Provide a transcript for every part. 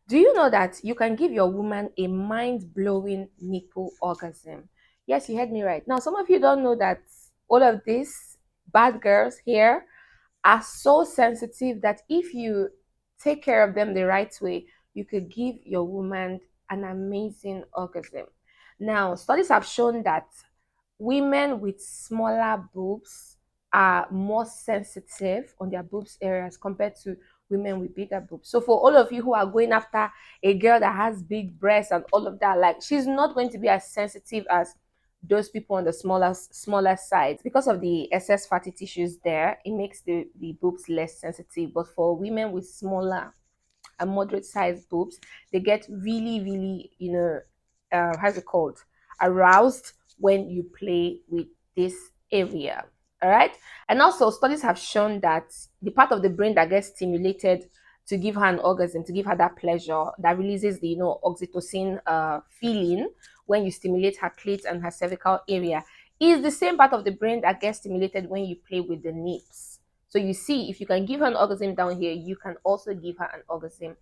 Do you know that you can give your woman a mind-blowing nipple orgasm? Yes, you heard me right. Now, some of you don't know that all of these bad girls here are so sensitive that if you take care of them the right way, you could give your woman an amazing orgasm. Now, studies have shown that women with smaller boobs are more sensitive on their boobs areas compared to women with bigger boobs. So for all of you who are going after a girl that has big breasts and all of that, like she's not going to be as sensitive as those people on the smaller side because of the excess fatty tissues there. It makes the boobs less sensitive. But for women with smaller and moderate sized boobs, they get really, really, how's it called? Aroused when you play with this area. All right. And also, studies have shown that the part of the brain that gets stimulated to give her an orgasm, to give her that pleasure, that releases the oxytocin feeling when you stimulate her clit and her cervical area, is the same part of the brain that gets stimulated when you play with the nips. So you see, if you can give her an orgasm down here, you can also give her an orgasm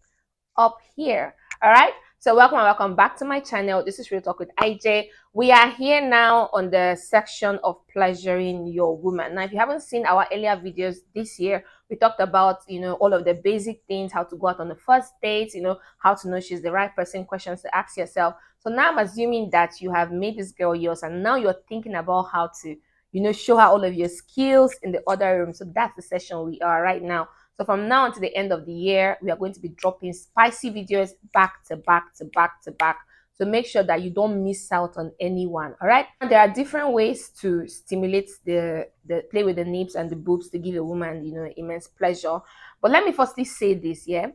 up here. All right. So welcome and welcome back to my channel. This is Real Talk with IJ. We are here now on the section of pleasuring your woman. Now, if you haven't seen our earlier videos this year, we talked about, all of the basic things, how to go out on the first date, how to know she's the right person, questions to ask yourself. So now I'm assuming that you have made this girl yours and now you're thinking about how to, show her all of your skills in the other room. So that's the session we are right now. So from now until the end of the year, we are going to be dropping spicy videos back to back to back to back. So make sure that you don't miss out on anyone. All right. And there are different ways to stimulate the play with the nips and the boobs to give a woman, immense pleasure. But let me firstly say this, yeah.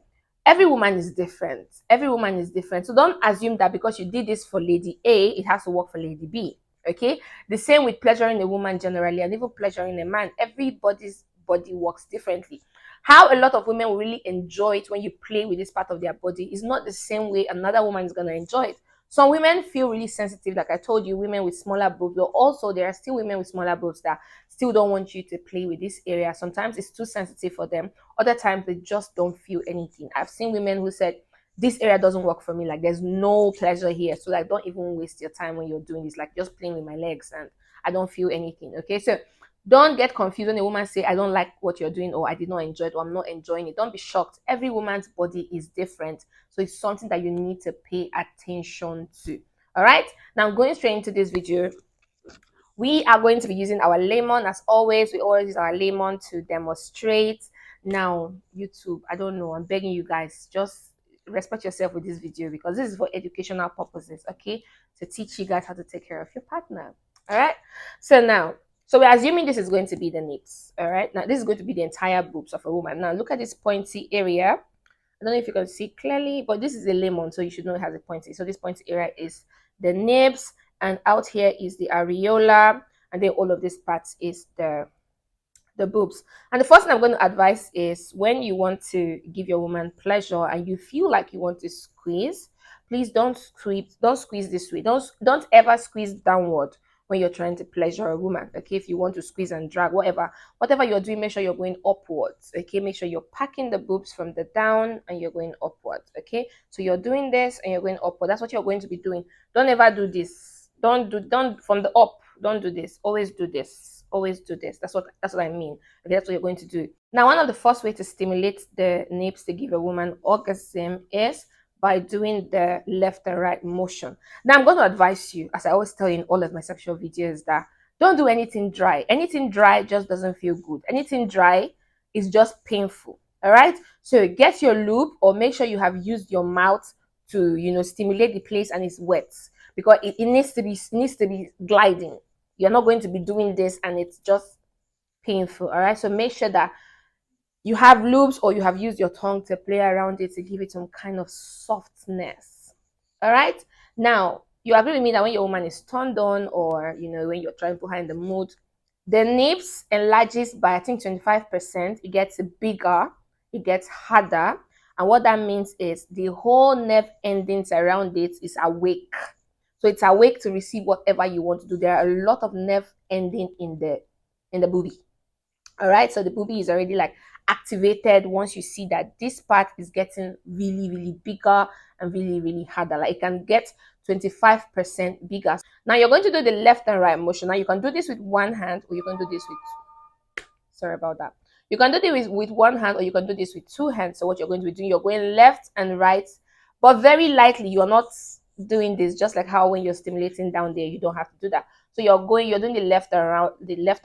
Every woman is different. Every woman is different. So don't assume that because you did this for lady A, it has to work for lady B. Okay. The same with pleasuring a woman generally and even pleasuring a man. Everybody's body works differently. How a lot of women will really enjoy it when you play with this part of their body is not the same way another woman is going to enjoy it. Some women feel really sensitive, like I told you, women with smaller boobs, but also there are still women with smaller boobs that still don't want you to play with this area. Sometimes it's too sensitive for them. Other times they just don't feel anything. I've seen women who said, this area doesn't work for me. Like there's no pleasure here. So like don't even waste your time when you're doing this. Like just playing with my legs and I don't feel anything. Okay. So don't get confused when a woman say, I don't like what you're doing, or I did not enjoy it, or I'm not enjoying it. Don't be shocked. Every woman's body is different. So it's something that you need to pay attention to. All right. Now, going straight into this video, we are going to be using our lemon. As always, we always use our lemon to demonstrate. Now, YouTube, I don't know. I'm begging you guys, just respect yourself with this video because this is for educational purposes, okay? To teach you guys how to take care of your partner. All right. So we're assuming this is going to be the nips. All right. Now, this is going to be the entire boobs of a woman. Now, look at this pointy area. I don't know if you can see clearly, but this is a lemon, so you should know it has a pointy. So this pointy area is the nips, and out here is the areola, and then all of this parts is the boobs. And the first thing I'm going to advise is when you want to give your woman pleasure and you feel like you want to squeeze, please don't squeeze this way. Don't ever squeeze downward when you're trying to pleasure a woman. Okay, if you want to squeeze and drag, whatever you're doing, make sure you're going upwards. Okay, make sure you're packing the boobs from the down and you're going upwards. Okay, so you're doing this and you're going upward. That's what you're going to be doing. Don't ever do this. Don't from the up. Don't do this. Always do this. Always do this. That's what I mean. Okay, that's what you're going to do. Now, one of the first way to stimulate the nips to give a woman orgasm is by doing the left and right motion. Now, I'm going to advise you, as I always tell you in all of my sexual videos, that don't do anything dry. Anything dry just doesn't feel good. Anything dry is just painful. All right. So get your lube or make sure you have used your mouth to, stimulate the place and it's wet because it needs to be gliding. You're not going to be doing this and it's just painful. All right. So make sure that you have lubes or you have used your tongue to play around it to give it some kind of softness. All right. Now, you agree with me that when your woman is turned on or, when you're trying to put her in the mood, the nips enlarges by, I think, 25%. It gets bigger. It gets harder. And what that means is the whole nerve endings around it is awake. So it's awake to receive whatever you want to do. There are a lot of nerve ending in the boobie. All right. So the boobie is already like activated once you see that this part is getting really, really bigger and really, really harder. Like it can get 25% bigger. Now you're going to do the left and right motion. Now you can do this with one hand, or you can do this with, sorry about that. You can do this with one hand, or you can do this with two hands. So what you're going to be doing, you're going left and right, but very lightly. You're not doing this just like how when you're stimulating down there, you don't have to do that. So you're doing the left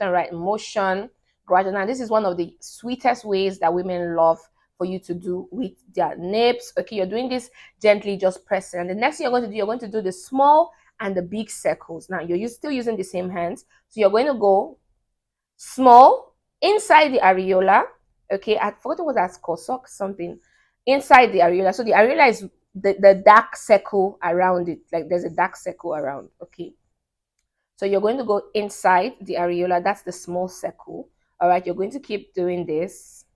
and right motion gradually. Now this is one of the sweetest ways that women love for you to do with their nips. Okay, you're doing this gently, just pressing. And the next thing you're going to do, you're going to do the small and the big circles. Now still using the same hands. So you're going to go small inside the areola. Okay, I forgot what that's called, sock something inside the areola. So the areola is the dark circle around it, like there's a dark circle around. Okay, so you're going to go inside the areola, that's the small circle. All right, you're going to keep doing this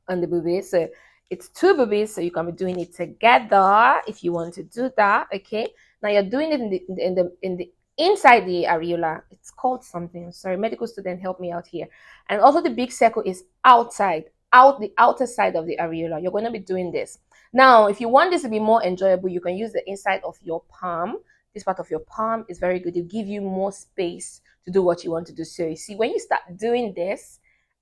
on the boobies. So it's two boobies, so you can be doing it together if you want to do that. Okay, now you're doing it in the inside the areola. It's called something. Sorry, medical student, help me out here. And also the big circle is outside, out the outer side of the areola. You're going to be doing this. Now, if you want this to be more enjoyable, you can use the inside of your palm. This part of your palm is very good. It give you more space to do what you want to do. So you see, when you start doing this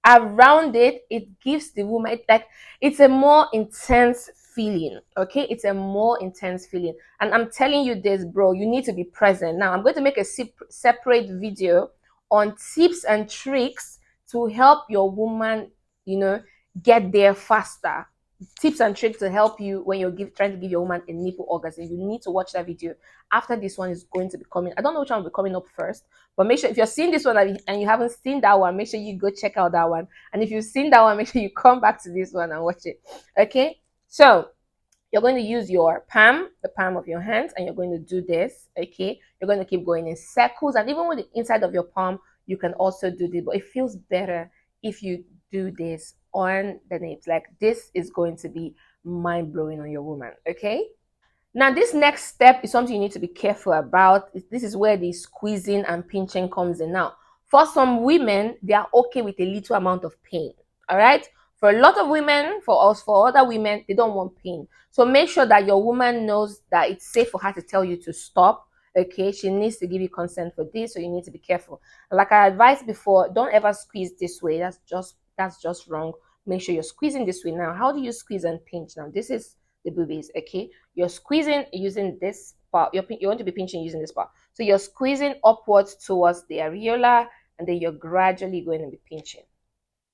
around it, it gives the woman like it's a more intense feeling. Okay, it's a more intense feeling, and I'm telling you this, bro, you need to be present. Now I'm going to make a separate video on tips and tricks to help your woman, you know, get there faster. Tips and tricks to help you when you're trying to give your woman a nipple orgasm. You need to watch that video. After this one is going to be coming. I don't know which one will be coming up first, but make sure if you're seeing this one and you haven't seen that one, make sure you go check out that one. And if you've seen that one, make sure you come back to this one and watch it. Okay, so you're going to use your palm, the palm of your hands, and you're going to do this. Okay, you're going to keep going in circles, and even with the inside of your palm, you can also do this, but it feels better if you do this on the nips. Like this is going to be mind-blowing on your woman. Okay, now, this next step is something you need to be careful about. This is where the squeezing and pinching comes in. Now, for some women, they are okay with a little amount of pain. All right. For a lot of women, for us, for other women, they don't want pain. So make sure that your woman knows that it's safe for her to tell you to stop. Okay. She needs to give you consent for this. So you need to be careful. Like I advised before, don't ever squeeze this way. That's just wrong. Make sure you're squeezing this way. Now, how do you squeeze and pinch? Now, this is the boobies. Okay, you're squeezing using this part. You want to be pinching using this part. So you're squeezing upwards towards the areola, and then you're gradually going to be pinching.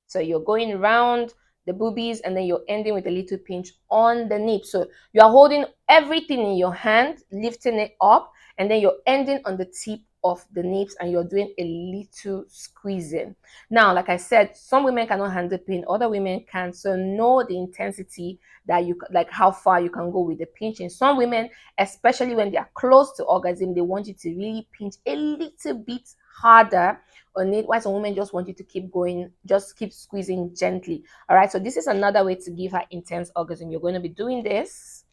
So you're going around the boobies, and then you're ending with a little pinch on the nip. So you are holding everything in your hand, lifting it up, and then you're ending on the tip of the nips, and you're doing a little squeezing. Now, like I said, some women cannot handle pain, other women can. So know the intensity that you like, how far you can go with the pinching. Some women, especially when they are close to orgasm, they want you to really pinch a little bit harder on it, while some women just want you to keep going, just keep squeezing gently. All right, so this is another way to give her intense orgasm. You're going to be doing this.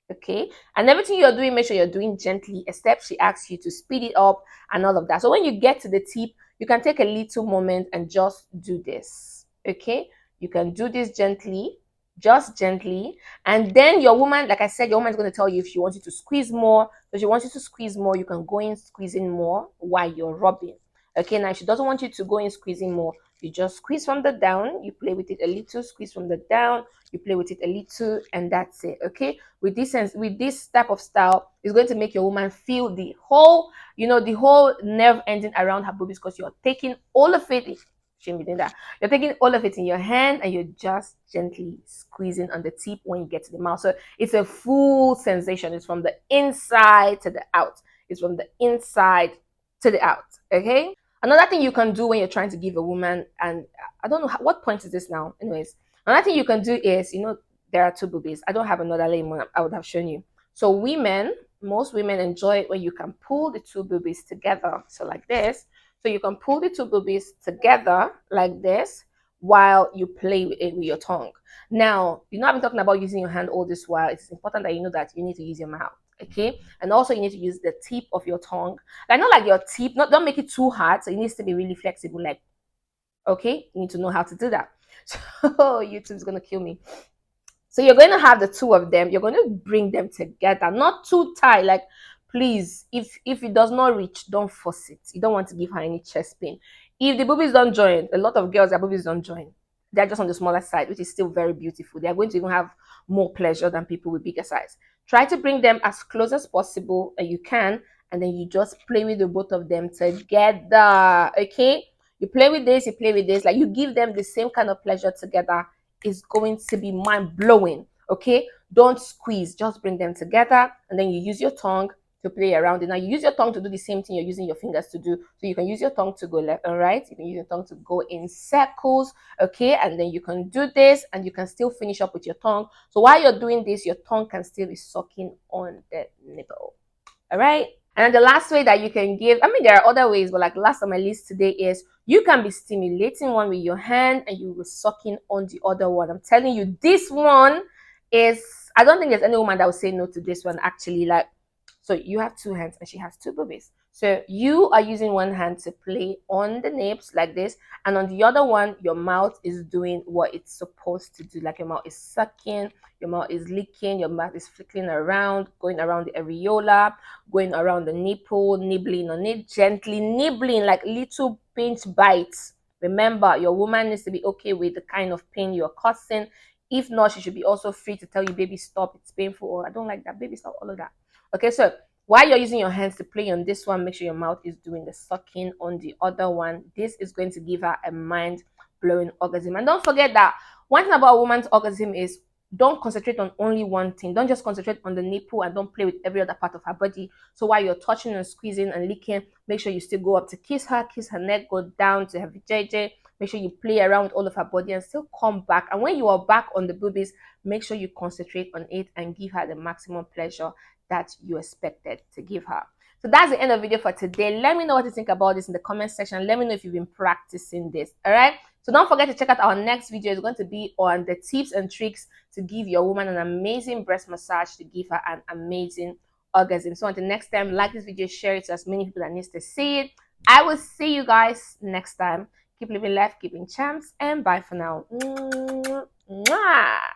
Okay, and everything you're doing, make sure you're doing gently, except she asks you to speed it up and all of that. So when you get to the tip, you can take a little moment and just do this. Okay, you can do this gently, just gently, and then your woman, like I said, your woman is going to tell you if she wants you to squeeze more. So she wants you to squeeze more, you can go in squeezing more while you're rubbing. Okay, now if she doesn't want you to go in squeezing more, you just squeeze from the down, you play with it a little, squeeze from the down, you play with it a little, and that's it. Okay, with this type of style, it's going to make your woman feel the whole, the whole nerve ending around her boobies, because you're taking all of it. Shouldn't be doing that. You're taking all of it in your hand, and you're just gently squeezing on the tip when you get to the mouth. So it's a full sensation. It's from the inside to the out. It's from the inside to the out. Okay. Another thing you can do when you're trying to give a woman, and I don't know what point is this now. Anyways, another thing you can do is, there are two boobies. I don't have another lemon. I would have shown you. So most women enjoy it when you can pull the two boobies together. So like this. So you can pull the two boobies together like this while you play with it with your tongue. Now, I've been talking about using your hand all this while. It's important that you know that you need to use your mouth. Okay, and also you need to use the tip of your tongue, like not like your tip, don't make it too hard, so it needs to be really flexible. Like, okay, you need to know how to do that. So YouTube's gonna kill me. So you're going to have the two of them. You're going to bring them together, not too tight. Like, please, if it does not reach, don't force it. You don't want to give her any chest pain. If the boobies don't join, a lot of girls, their boobies don't join. They're just on the smaller side, which is still very beautiful. They are going to even have more pleasure than people with bigger size. Try to bring them as close as possible, and you can, and then you just play with the both of them together. Okay, you play with this, you play with this, like you give them the same kind of pleasure together. Is going to be mind blowing. Okay, don't squeeze, just bring them together, and then you use your tongue to play around it. Now you use your tongue to do the same thing you're using your fingers to do. So you can use your tongue to go left and right. You can use your tongue to go in circles. Okay, and then you can do this, and you can still finish up with your tongue. So while you're doing this, your tongue can still be sucking on the nipple. All right. And the last way that you can give, I mean, there are other ways, but like last on my list today is you can be stimulating one with your hand and you will sucking on the other one. I'm telling you, this one is, I don't think there's any woman that will say no to this one actually. Like, so you have two hands and she has two boobies. So you are using one hand to play on the nips like this, and on the other one, your mouth is doing what it's supposed to do. Like your mouth is sucking, your mouth is licking, your mouth is flickering around, going around the areola, going around the nipple, nibbling on it, gently nibbling like little pinch bites. Remember, your woman needs to be okay with the kind of pain you're causing. If not, she should be also free to tell you, baby, stop, it's painful, or I don't like that, baby, stop, all of that. Okay, so while you're using your hands to play on this one, make sure your mouth is doing the sucking on the other one. This is going to give her a mind blowing orgasm. And don't forget that one thing about a woman's orgasm is don't concentrate on only one thing. Don't just concentrate on the nipple and don't play with every other part of her body. So while you're touching and squeezing and licking, make sure you still go up to kiss her neck, go down to her vajayjay. Make sure you play around with all of her body and still come back. And when you are back on the boobies, make sure you concentrate on it and give her the maximum pleasure that you expected to give her. So that's the end of the video for today. Let me know what you think about this in the comment section. Let me know if you've been practicing this. All right. So don't forget to check out our next video. It's going to be on the tips and tricks to give your woman an amazing breast massage, to give her an amazing orgasm. So until next time, like this video, share it to as many people that needs to see it. I will see you guys next time. Keep living life, keeping champs, and bye for now. Mwah.